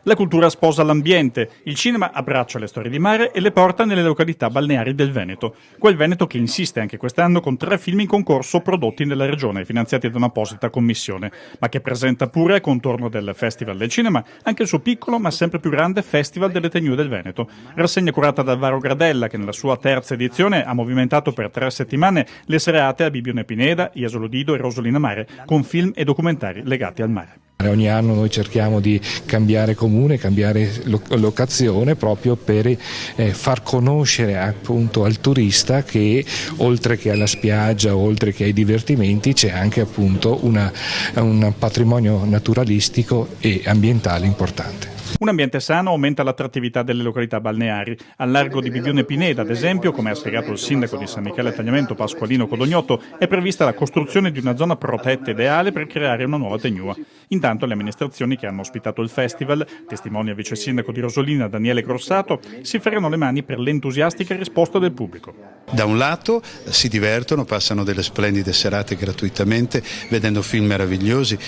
La cultura sposa l'ambiente, il cinema abbraccia le storie di mare e le porta nelle località balneari del Veneto. Quel Veneto che insiste anche quest'anno con 3 film in concorso prodotti nella regione, finanziati da un'apposita commissione, ma che presenta pure, a contorno del Festival del Cinema, anche il suo piccolo ma sempre più grande Festival delle Tegnue del Veneto. Rassegna curata da Alvaro Gradella, che nella sua 3ª edizione ha movimentato per 3 settimane le serate a Bibione Pineda, Jesolo Dido e Rosolina Mare, con film e documentari legati al mare. Ogni anno noi cerchiamo di cambiare comune, cambiare locazione proprio per far conoscere appunto al turista che oltre che alla spiaggia, oltre che ai divertimenti c'è anche appunto un patrimonio naturalistico e ambientale importante. Un ambiente sano aumenta l'attrattività delle località balneari. Al largo di Bibione Pineda, ad esempio, come ha spiegato il sindaco di San Michele Tagliamento Pasqualino Codognotto, è prevista la costruzione di una zona protetta ideale per creare una nuova tegnua. Intanto le amministrazioni che hanno ospitato il festival, testimonia vice sindaco di Rosolina Daniele Grossato, si freano le mani per l'entusiastica risposta del pubblico. Da un lato si divertono, passano delle splendide serate gratuitamente, vedendo film meravigliosi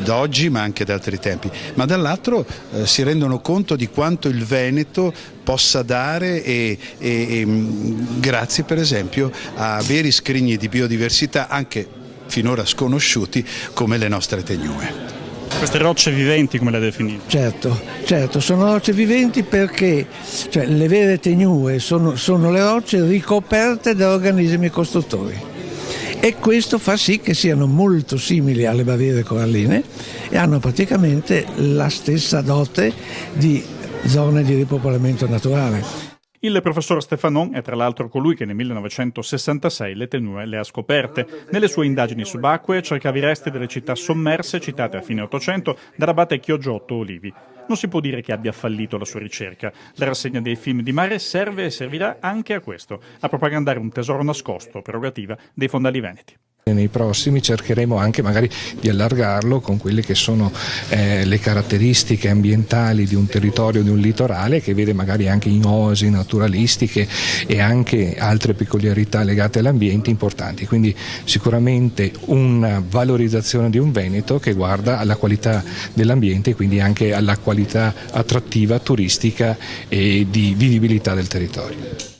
d'oggi ma anche da altri tempi, ma dall'altro si rendono conto di quanto il Veneto possa dare e grazie per esempio a veri scrigni di biodiversità anche finora sconosciuti come le nostre tegnue. Queste rocce viventi, come le definite? Certo, sono rocce viventi perché le vere tegnue sono le rocce ricoperte da organismi costruttori. E questo fa sì che siano molto simili alle barriere coralline e hanno praticamente la stessa dote di zone di ripopolamento naturale. Il professor Stefanon è tra l'altro colui che nel 1966 le tegnue le ha scoperte. Nelle sue indagini subacquee cercava i resti delle città sommerse citate a fine Ottocento dall'abate Chioggiotto Olivi. Non si può dire che abbia fallito la sua ricerca. La rassegna dei film di mare serve e servirà anche a questo, a propagandare un tesoro nascosto, prerogativa dei fondali veneti. Nei prossimi cercheremo anche magari di allargarlo con quelle che sono le caratteristiche ambientali di un territorio, di un litorale che vede magari anche in oasi naturalistiche e anche altre peculiarità legate all'ambiente importanti, quindi sicuramente una valorizzazione di un Veneto che guarda alla qualità dell'ambiente e quindi anche alla qualità attrattiva turistica e di vivibilità del territorio.